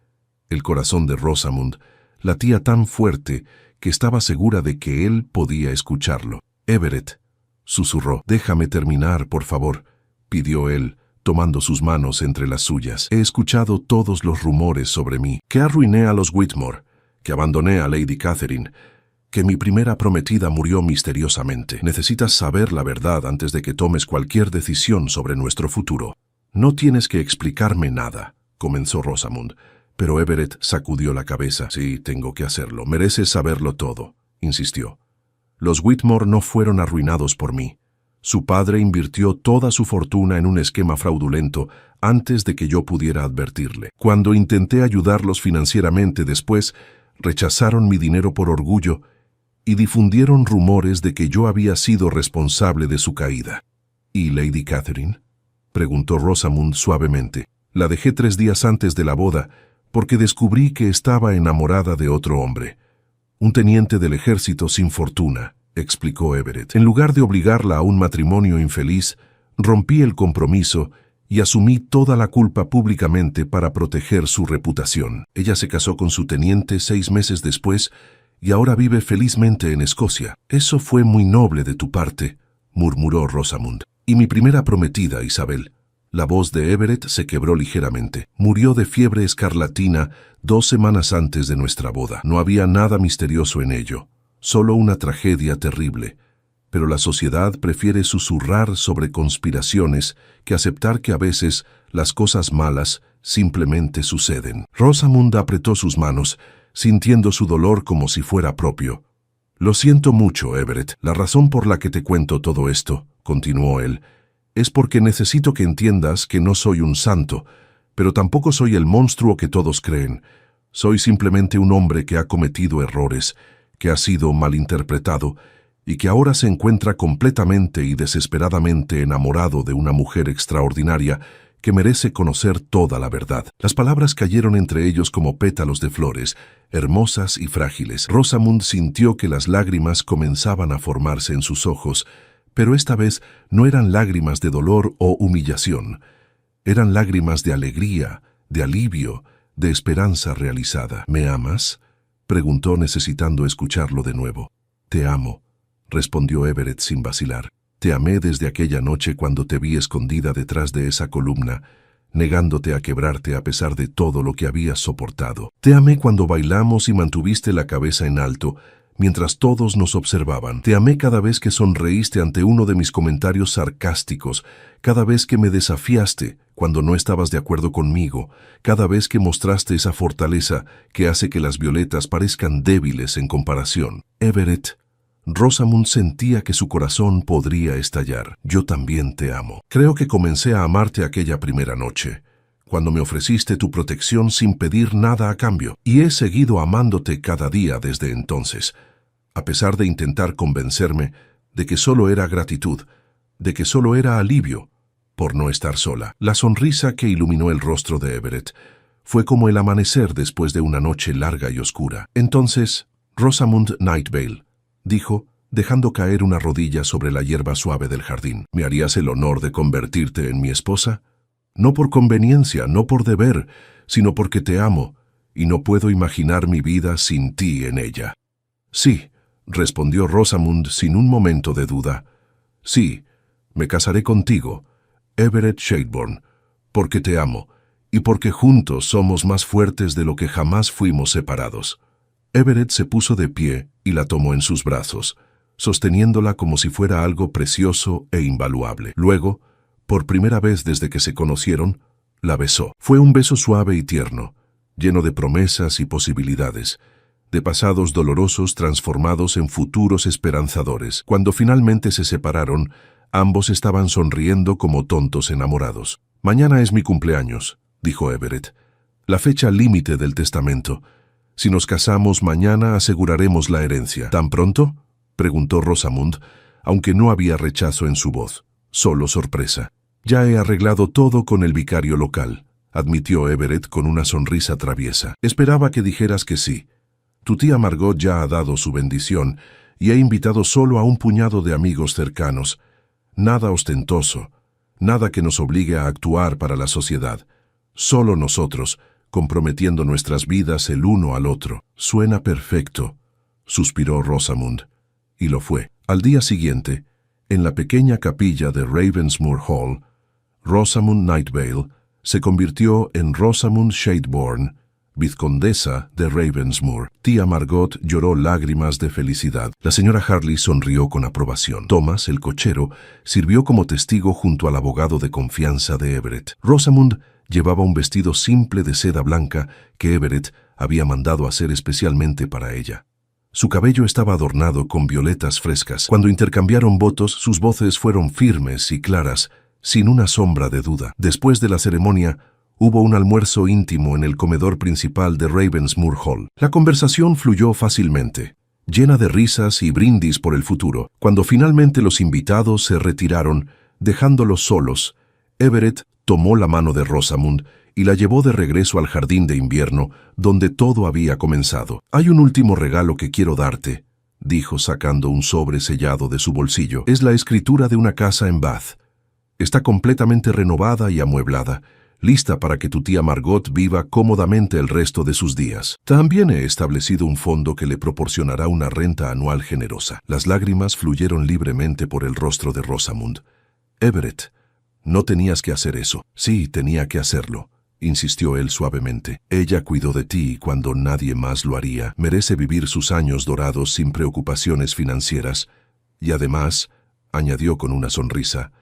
El corazón de Rosamund latía tan fuerte que estaba segura de que él podía escucharlo. Everett, susurró. Déjame terminar, por favor, pidió él, tomando sus manos entre las suyas. He escuchado todos los rumores sobre mí, que arruiné a los Whitmore, que abandoné a Lady Catherine, que mi primera prometida murió misteriosamente. Necesitas saber la verdad antes de que tomes cualquier decisión sobre nuestro futuro. No tienes que explicarme nada, comenzó Rosamund, pero Everett sacudió la cabeza. Sí, tengo que hacerlo. Mereces saberlo todo, insistió. Los Whitmore no fueron arruinados por mí. Su padre invirtió toda su fortuna en un esquema fraudulento antes de que yo pudiera advertirle. Cuando intenté ayudarlos financieramente después, rechazaron mi dinero por orgullo y difundieron rumores de que yo había sido responsable de su caída. ¿Y Lady Catherine?, preguntó Rosamund suavemente. La dejé 3 días antes de la boda porque descubrí que estaba enamorada de otro hombre. Un teniente del ejército sin fortuna, explicó Everett. En lugar de obligarla a un matrimonio infeliz, rompí el compromiso y asumí toda la culpa públicamente para proteger su reputación. Ella se casó con su teniente 6 meses después y ahora vive felizmente en Escocia. Eso fue muy noble de tu parte, murmuró Rosamund. Y mi primera prometida, Isabel. La voz de Everett se quebró ligeramente. Murió de fiebre escarlatina 2 semanas antes de nuestra boda. No había nada misterioso en ello, solo una tragedia terrible. Pero la sociedad prefiere susurrar sobre conspiraciones que aceptar que a veces las cosas malas simplemente suceden. Rosamund apretó sus manos, sintiendo su dolor como si fuera propio. Lo siento mucho, Everett. La razón por la que te cuento todo esto, continuó él, es porque necesito que entiendas que no soy un santo, pero tampoco soy el monstruo que todos creen. Soy simplemente un hombre que ha cometido errores, que ha sido malinterpretado y que ahora se encuentra completamente y desesperadamente enamorado de una mujer extraordinaria que merece conocer toda la verdad. Las palabras cayeron entre ellos como pétalos de flores, hermosas y frágiles. Rosamund sintió que las lágrimas comenzaban a formarse en sus ojos, pero esta vez no eran lágrimas de dolor o humillación. Eran lágrimas de alegría, de alivio, de esperanza realizada. ¿Me amas?, preguntó necesitando escucharlo de nuevo. Te amo, respondió Everett sin vacilar. Te amé desde aquella noche cuando te vi escondida detrás de esa columna, negándote a quebrarte a pesar de todo lo que habías soportado. Te amé cuando bailamos y mantuviste la cabeza en alto, mientras todos nos observaban. Te amé cada vez que sonreíste ante uno de mis comentarios sarcásticos, cada vez que me desafiaste cuando no estabas de acuerdo conmigo, cada vez que mostraste esa fortaleza que hace que las violetas parezcan débiles en comparación. Everett, Rosamund sentía que su corazón podría estallar. Yo también te amo. Creo que comencé a amarte aquella primera noche, cuando me ofreciste tu protección sin pedir nada a cambio, y he seguido amándote cada día desde entonces, a pesar de intentar convencerme de que solo era gratitud, de que solo era alivio por no estar sola. La sonrisa que iluminó el rostro de Everett Fue como el amanecer después de una noche larga y oscura. Entonces, Rosamund Nightvale, dijo, dejando caer una rodilla sobre la hierba suave del jardín. ¿Me harías el honor de convertirte en mi esposa? No por conveniencia, no por deber, sino porque te amo, y no puedo imaginar mi vida sin ti en ella. Sí, respondió Rosamund sin un momento de duda. Sí, me casaré contigo, Everett Shelburne, porque te amo, y porque juntos somos más fuertes de lo que jamás fuimos separados. Everett se puso de pie y la tomó en sus brazos, sosteniéndola como si fuera algo precioso e invaluable. Luego, por primera vez desde que se conocieron, la besó. Fue un beso suave y tierno, lleno de promesas y posibilidades, de pasados dolorosos transformados en futuros esperanzadores. Cuando finalmente se separaron, ambos estaban sonriendo como tontos enamorados. «Mañana es mi cumpleaños», dijo Everett, «la fecha límite del testamento. Si nos casamos mañana aseguraremos la herencia». «¿Tan pronto?», preguntó Rosamund, aunque no había rechazo en su voz, solo sorpresa. «Ya he arreglado todo con el vicario local», admitió Everett con una sonrisa traviesa. «Esperaba que dijeras que sí. Tu tía Margot ya ha dado su bendición y he invitado solo a un puñado de amigos cercanos. Nada ostentoso, nada que nos obligue a actuar para la sociedad. Solo nosotros, comprometiendo nuestras vidas el uno al otro». «Suena perfecto», suspiró Rosamund. Y lo fue. Al día siguiente, en la pequeña capilla de Ravensmoor Hall, Rosamund Nightvale se convirtió en Rosamund Shelburne, vizcondesa de Ravensmoor. Tía Margot lloró lágrimas de felicidad. La señora Harley sonrió con aprobación. Thomas, el cochero, sirvió como testigo junto al abogado de confianza de Everett. Rosamund llevaba un vestido simple de seda blanca que Everett había mandado hacer especialmente para ella. Su cabello estaba adornado con violetas frescas. Cuando intercambiaron votos, sus voces fueron firmes y claras, sin una sombra de duda. Después de la ceremonia, hubo un almuerzo íntimo en el comedor principal de Ravensmoor Hall. La conversación fluyó fácilmente, llena de risas y brindis por el futuro. Cuando finalmente los invitados se retiraron, dejándolos solos, Everett tomó la mano de Rosamund y la llevó de regreso al jardín de invierno, donde todo había comenzado. «Hay un último regalo que quiero darte», dijo sacando un sobre sellado de su bolsillo. «Es la escritura de una casa en Bath. Está completamente renovada y amueblada, lista para que tu tía Margot viva cómodamente el resto de sus días. También he establecido un fondo que le proporcionará una renta anual generosa». Las lágrimas fluyeron libremente por el rostro de Rosamund. «Everett, no tenías que hacer eso». «Sí, tenía que hacerlo», insistió él suavemente. «Ella cuidó de ti cuando nadie más lo haría. Merece vivir sus años dorados sin preocupaciones financieras. Y además», añadió con una sonrisa,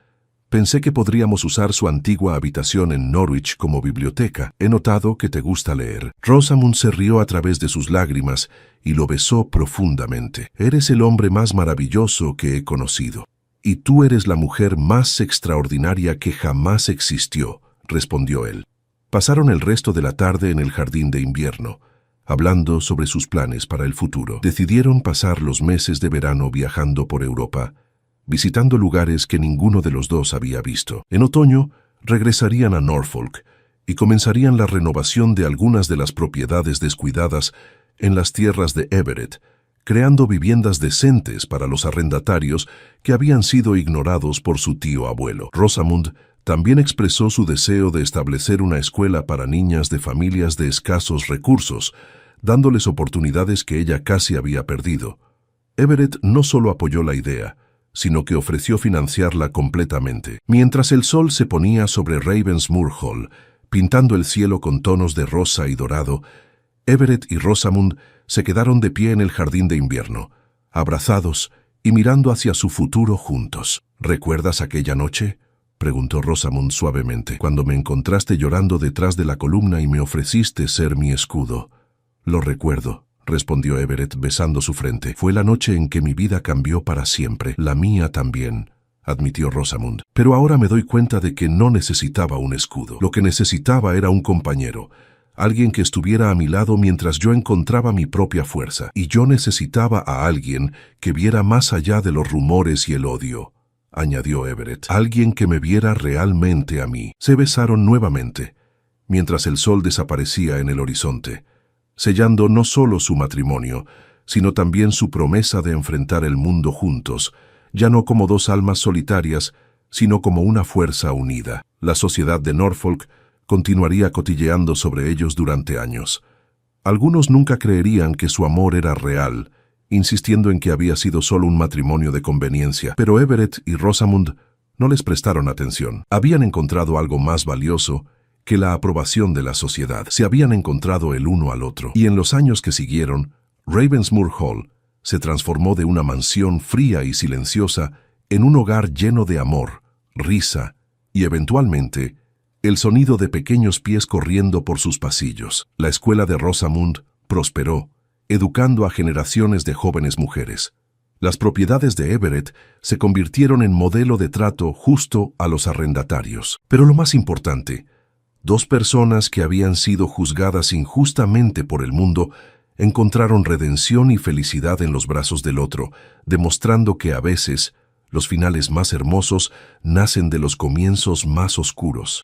«pensé que podríamos usar su antigua habitación en Norwich como biblioteca. He notado que te gusta leer». Rosamund se rió a través de sus lágrimas y lo besó profundamente. «Eres el hombre más maravilloso que he conocido. Y tú eres la mujer más extraordinaria que jamás existió», respondió él. Pasaron el resto de la tarde en el jardín de invierno, hablando sobre sus planes para el futuro. Decidieron pasar los meses de verano viajando por Europa, visitando lugares que ninguno de los dos había visto. En otoño, regresarían a Norfolk y comenzarían la renovación de algunas de las propiedades descuidadas en las tierras de Everett, creando viviendas decentes para los arrendatarios que habían sido ignorados por su tío abuelo. Rosamund también expresó su deseo de establecer una escuela para niñas de familias de escasos recursos, dándoles oportunidades que ella casi había perdido. Everett no solo apoyó la idea, sino que ofreció financiarla completamente. Mientras el sol se ponía sobre Ravensmoor Hall, pintando el cielo con tonos de rosa y dorado, Everett y Rosamund se quedaron de pie en el jardín de invierno, abrazados y mirando hacia su futuro juntos. «¿Recuerdas aquella noche?», preguntó Rosamund suavemente, «cuando me encontraste llorando detrás de la columna y me ofreciste ser mi escudo». «Lo recuerdo», respondió Everett besando su frente. «Fue la noche en que mi vida cambió para siempre». «La mía también», admitió Rosamund. «Pero ahora me doy cuenta de que no necesitaba un escudo. Lo que necesitaba era un compañero, alguien que estuviera a mi lado mientras yo encontraba mi propia fuerza. Y yo necesitaba a alguien que viera más allá de los rumores y el odio», añadió Everett. «Alguien que me viera realmente a mí». Se besaron nuevamente, mientras el sol desaparecía en el horizonte, sellando no solo su matrimonio, sino también su promesa de enfrentar el mundo juntos, ya no como dos almas solitarias, sino como una fuerza unida. La sociedad de Norfolk continuaría cotilleando sobre ellos durante años. Algunos nunca creerían que su amor era real, insistiendo en que había sido solo un matrimonio de conveniencia, pero Everett y Rosamund no les prestaron atención. Habían encontrado algo más valioso que la aprobación de la sociedad. Se habían encontrado el uno al otro. Y en los años que siguieron, Ravensmoor Hall se transformó de una mansión fría y silenciosa en un hogar lleno de amor, risa y, eventualmente, el sonido de pequeños pies corriendo por sus pasillos. La escuela de Rosamund prosperó, educando a generaciones de jóvenes mujeres. Las propiedades de Everett se convirtieron en modelo de trato justo a los arrendatarios. Pero lo más importante, dos personas que habían sido juzgadas injustamente por el mundo encontraron redención y felicidad en los brazos del otro, demostrando que a veces los finales más hermosos nacen de los comienzos más oscuros.